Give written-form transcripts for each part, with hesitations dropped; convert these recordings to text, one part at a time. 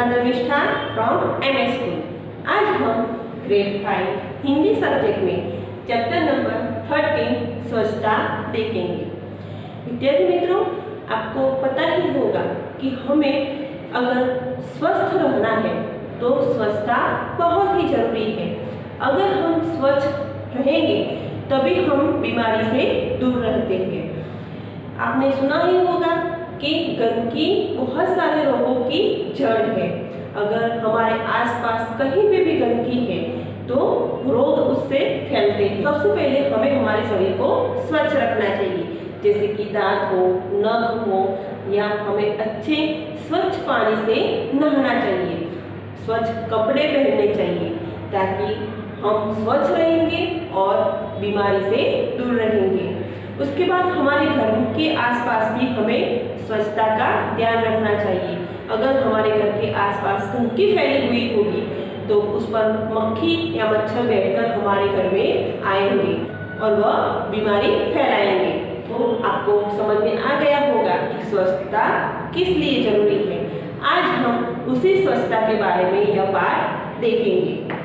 निष्ठा Dharmishtha from MS school. आज हम ग्रेड 5 हिंदी सब्जेक्ट में चैप्टर नंबर 13 स्वच्छता देखेंगे। विद्यार्थी मित्रों, आपको पता ही होगा कि हमें अगर स्वस्थ रहना है तो स्वच्छता बहुत ही जरूरी है। अगर हम स्वच्छ रहेंगे तभी हम बीमारी से दूर रहते हैं। आपने सुना ही होगा कि गंदगी बहुत सारे रोगों की जड़ है। अगर हमारे आसपास कहीं पे भी गंदगी है तो रोग उससे फैलते हैं। सबसे पहले हमें हमारे शरीर को स्वच्छ रखना चाहिए, जैसे कि दांत हो, नख हो, या हमें अच्छे स्वच्छ पानी से नहाना चाहिए, स्वच्छ कपड़े पहनने चाहिए ताकि हम स्वच्छ रहेंगे और बीमारी से दूर रहेंगे। उसके बाद हमारे घर के आसपास भी हमें स्वच्छता का ध्यान रखना चाहिए। अगर हमारे घर के आसपास गंदगी फैली हुई होगी तो उस पर मक्खी या मच्छर बैठकर हमारे घर में आएंगे और वह बीमारी फैलाएंगे। तो आपको समझ में आ गया होगा कि स्वच्छता किस लिए जरूरी है। आज हम उसी स्वच्छता के बारे में यह पाठ देखेंगे।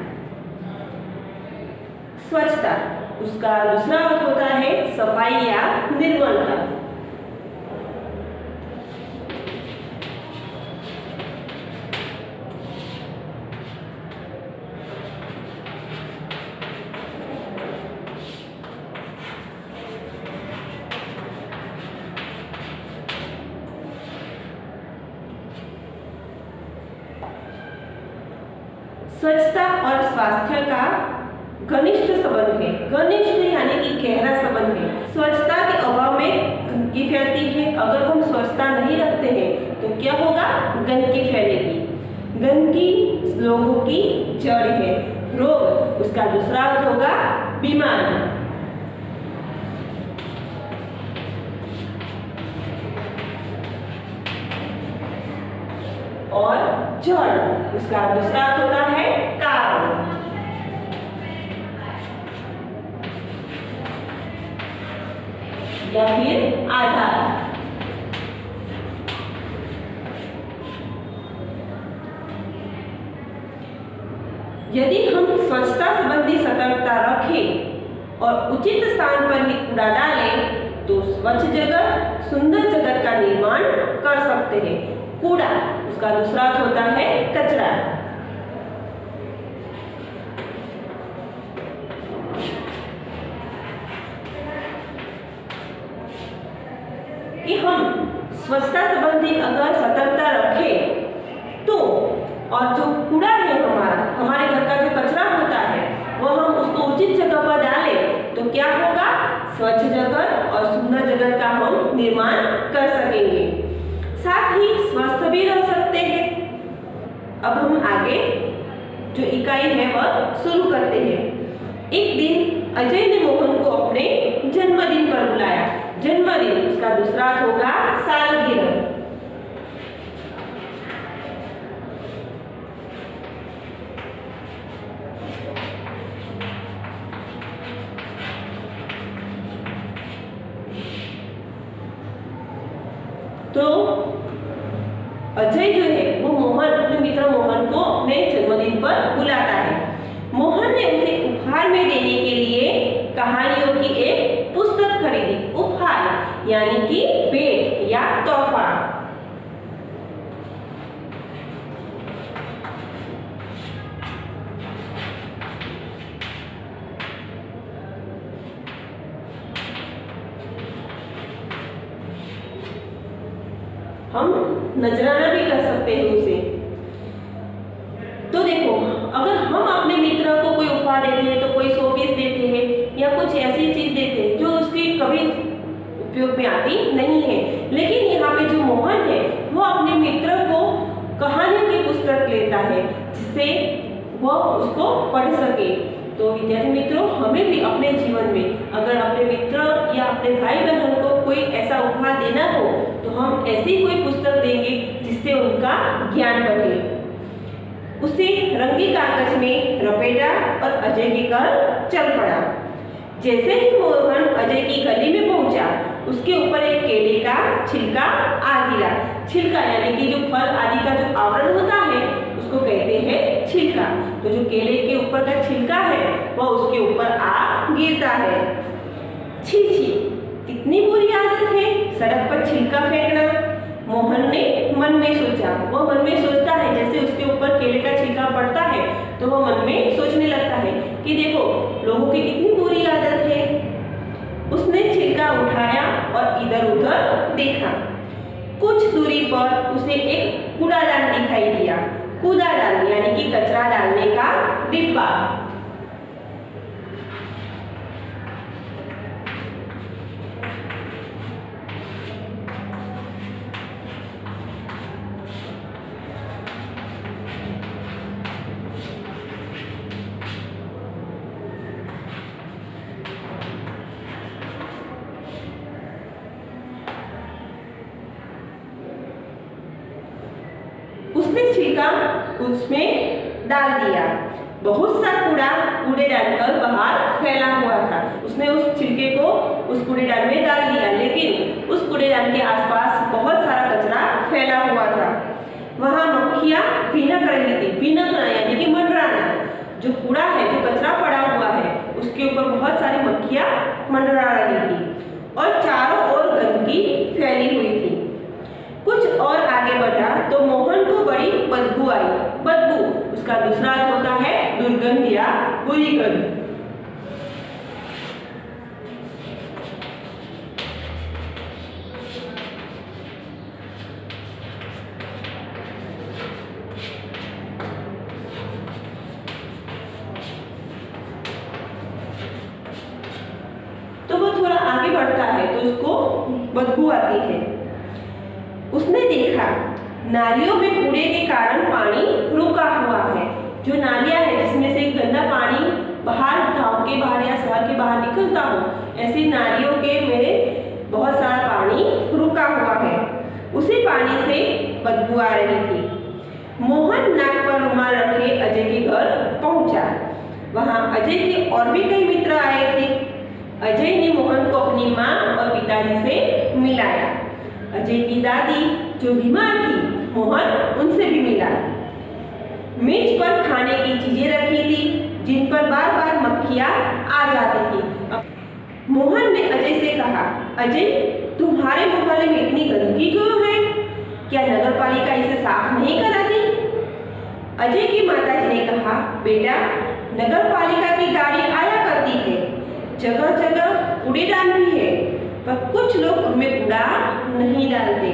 स्वच्छता, उसका दूसरा अर्थ होता है सफाई या निर्मलता। स्वच्छता और स्वास्थ्य का घनिष्ठ संबंध है। घनिष्ठ यानी कि गहरा संबंध है। स्वच्छता के अभाव में गंदगी फैलती है। अगर हम स्वच्छता नहीं रखते हैं तो क्या होगा? गंदगी फैलेगी। गंदगी रोगों की जड़ है। रोग, उसका दूसरा अर्थ होगा बीमारी। और जड़, उसका दूसरा अर्थ होता है कारण। या फिर आधार। यदि हम स्वच्छता संबंधी सतर्कता रखें और उचित स्थान पर ही कूड़ा डालें तो स्वच्छ जगत, सुंदर जगत का निर्माण कर सकते हैं। कूड़ा, उसका दूसरा अर्थ होता है कचरा। कि हम स्वच्छता संबंधी अगर सतर्कता रखें तो, और जो कूड़ा है हमारे घर का जो कचरा होता है वो हम उसको उचित जगह पर डालें तो क्या होगा? स्वच्छ जगत और सुंदर जगत का हम निर्माण कर सकेंगे, साथ ही स्वस्थ भी रह सकते हैं। अब हम आगे जो इकाई है वह शुरू करते हैं। एक दिन अजय ने मोहन को अपने जन्मदिन पर बुलाया। जन्मदिन, उसका दूसरा अर्थ होगा सालगिरह। तो अजय जो है वो अपने मित्र मोहन को अपने जन्मदिन पर बुलाता है। मोहन ने उसे उपहार में देने के लिए कहानियों की एक पुस्तक खरीदी। उपहार यानी कि भेंट या तोहफा। हम नजराना भी कर सकते हैं उसे। तो देखो, अगर हम अपने मित्र को कोई उपहार देते हैं तो कोई शोपीस देते हैं या कुछ ऐसी चीज देते हैं जो उसके कभी उपयोग में आती नहीं है, लेकिन यहाँ पे जो मोहन है वो अपने मित्र को कहानियों की पुस्तक लेता है जिससे वह उसको पढ़ सके। तो विद्यार्थी मित्रों, हमें भी अपने जीवन में अगर अपने मित्र या अपने भाई बहन को कोई ऐसा उपहार देना हो तो हम ऐसी कोई पुस्तक देंगे जिससे उनका ज्ञान बढ़े। उसे रंगी कागज में लपेटा और अजय के घर चल पड़ा। जैसे ही मोहन अजय की गली में पहुंचा, उसके ऊपर एक केले का छिलका आ गिरा। छिलका यानी कि जो फल आदि का जो आवरण होता है उसको कहते हैं छिलका। तो जो केले के ऊपर का छिलका है वह उसके ऊपर आ गिरता है। छी छी, कितनी बुरी आदत है सड़क पर छिलका फेंकना। मोहन ने मन में सोचा। वह मन में सोचता है, जैसे उसके ऊपर केले का छिलका पड़ता है तो वह मन में सोचने लगता है कि देखो लोगों की कितनी बुरी आदत है। उसने छिलका उठाया और इधर उधर देखा। कुछ दूरी पर उसे एक कूड़ादान दिखाई दिया। कूड़ादान यानी कि कचरा डालने का डिब्बा। उसने छिलका उसमें डाल दिया। बहुत सा कूड़ा कूड़ेदान पर बाहर फैला हुआ था। उसने उस छिलके को उस कूड़ेदान में डाल दिया, लेकिन उस कूड़ेदान के आसपास बहुत सारा कचरा फैला हुआ था। वहां मक्खियां भिनक रही थी। भिनकना यानी कि मंडराना। जो कूड़ा है, जो कचरा पड़ा हुआ है, उसके ऊपर बहुत सारी मक्खियां मंडरा रही थी और चारों ओर गंदगी फैली हुई थी। कुछ और आगे बढ़ा तो मोहन को बड़ी बदबू आई। बदबू उसका दूसरा अर्थ होता है दुर्गंध या बुरी गंध। तो वो थोड़ा आगे बढ़ता है तो उसको बदबू आती है। उसने देखा नालियों में कूड़े के कारण पानी रुका हुआ है। जो नालियां है जिसमें से गंदा पानी बाहर गांव के बाहर या शहर के बाहर निकलता हो, ऐसी नालियों के में बहुत सारा पानी रुका हुआ है। उसी पानी से बदबू आ रही थी। मोहन नाक पर रुमाल रखे अजय के घर पहुंचा। वहां अजय के और भी कई मित्र आए थे। अजय ने मोहन को अपनी माँ और पिताजी से मिलाया। अजय की दादी जो बीमार थी, मोहन उनसे भी मिला। मेज पर खाने की चीजें रखी थी जिन पर बार बार मक्खियां आ जाती थी। मोहन ने अजय से कहा, अजय तुम्हारे मोहल्ले में इतनी गंदगी क्यों है? क्या नगर पालिका इसे साफ नहीं कराती? अजय की माताजी ने कहा, बेटा नगर पालिका की गाड़ी आया करती है, जगह जगह कूड़ेदान भी है, पर कुछ लोग उनमें कूड़ा नहीं डालते।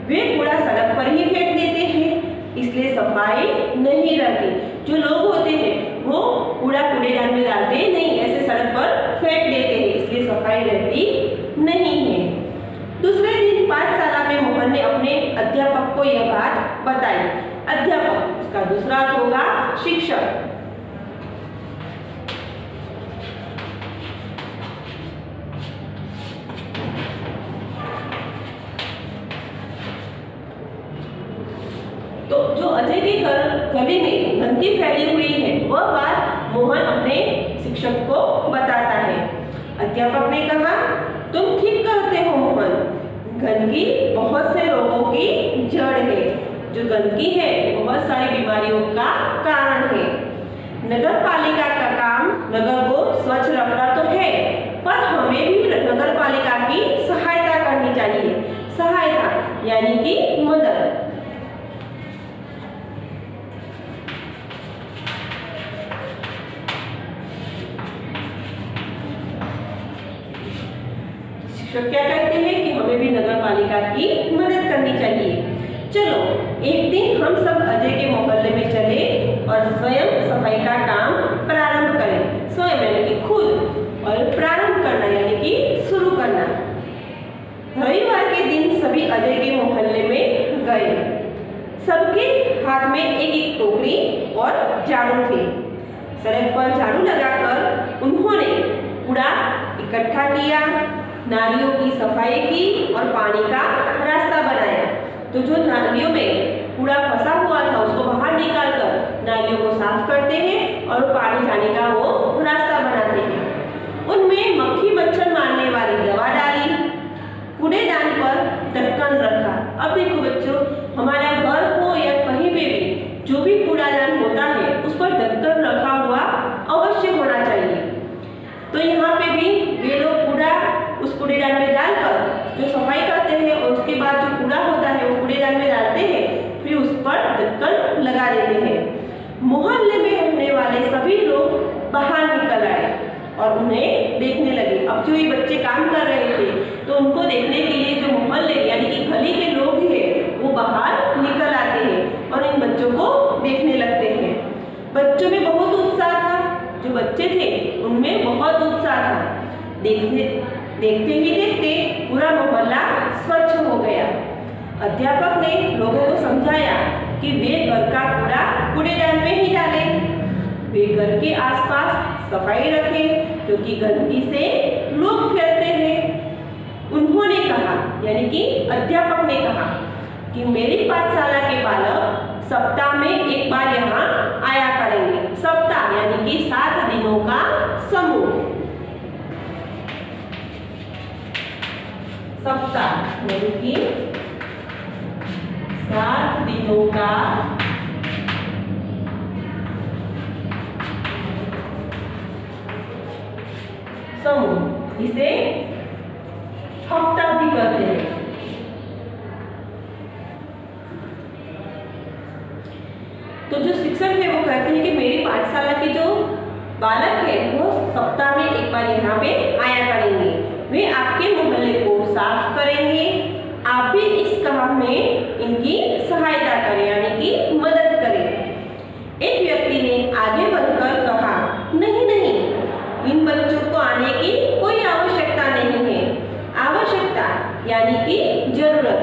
वे कूड़ा सड़क पर ही फेंक देते हैं, इसलिए सफाई नहीं रहती। जो लोग होते हैं वो कूड़ा कूड़ेदान में डालते नहीं, ऐसे सड़क पर फेंक देते हैं, इसलिए सफाई रहती नहीं है। दूसरे दिन पाठशाला में मोहन ने अपने अध्यापक को यह बात बताई। अध्यापक उसका दूसरा अर्थ होगा शिक्षक। तो जो अजय के गले में गंदगी फैली हुई है वह बात मोहन अपने शिक्षक को बताता है। अध्यापक ने कहा, तुम ठीक कहते हो मोहन, गंदगी बहुत से रोगों की जड़ है। जो गंदगी है बहुत सारी बीमारियों का कारण है। नगर पालिका का काम नगर को स्वच्छ रखना तो है, पर हमें भी नगर पालिका की सहायता करनी चाहिए। सहायता यानी कि मदद। शिक्षक क्या कहते हैं कि हमें भी नगर पालिका की मदद करनी चाहिए। चलो एक दिन हम सब अजय के मोहल्ले में चले और स्वयं सफाई का काम प्रारंभ करें। स्वयं यानी कि खुद, और प्रारंभ करना यानी कि शुरू करना। रविवार के दिन सभी अजय के मोहल्ले में गए। सबके हाथ में एक एक टोकरी और झाड़ू थे। सड़क पर झाड़ू लगाकर उन्होंने कूड़ा इकट्ठा किया, नालियों की सफाई की और पानी का रास्ता बनाया। तो जो नालियों में कूड़ा फंसा हुआ था उसको बाहर निकालकर नालियों को साफ करते हैं और पानी जाने का वो रास्ता बनाते हैं। उनमें मक्खी मच्छर मारने वाली दवा डाली, कूड़ेदान पर ढक्कन रखा। अब देखो बच्चों, हमारा घर हो या कहीं पे भी जो भी देखते पूरा मोहल्ला स्वच्छ हो गया। अध्यापक ने लोगों को समझाया कि वे घर का कूड़ा कूड़ेदान में ही डालें। वे घर के आसपास सफाई रखें क्योंकि गंदगी से लोग फैलते हैं। उन्होंने कहा, यानी कि अध्यापक ने कहा कि मेरी पाठशाला के बालक सप्ताह में एक बार यहाँ आया करेंगे। सप्ताह यानी कि 7 दिनों का समूह। सप्ताह यानी कि 7 दिनों का समूह, इसे हफ्ता भी कहते हैं। तो जो शिक्षक है वो कहते हैं कि मेरी पाठशाला के जो बालक है वो सप्ताह में एक बार यहाँ पे आया करेंगे। वे आपके मोहल्ले को साफ करेंगे। आप भी इस काम में इनकी सहायता करें, यानी कि मदद करें। एक व्यक्ति ने आगे बढ़कर कहा, नहीं नहीं, इन बच्चों को आने की कोई आवश्यकता नहीं है। आवश्यकता यानी कि जरूरत।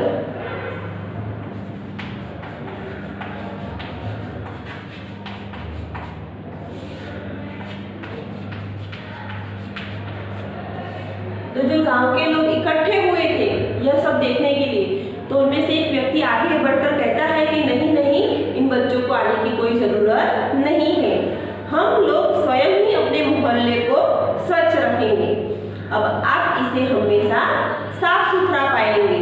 तो जो गांव के लोग इकट्ठे हुए थे यह सब देखने के लिए, तो उनमें से एक व्यक्ति आगे बढ़कर कहता है कि नहीं नहीं, इन बच्चों को आने की कोई जरूरत नहीं है। हम लोग स्वयं ही अपने मोहल्ले को स्वच्छ रखेंगे। अब आप इसे हमेशा साफ सुथरा पाएंगे।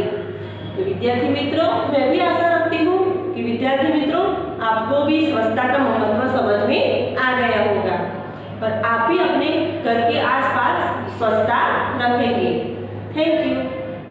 तो विद्यार्थी मित्रों, मैं भी आशा रखती हूँ कि विद्यार्थी मित्रों आपको भी स्वच्छता का महत्व समझ में आ गया होगा और आप भी अपने घर के आसपास स्वच्छता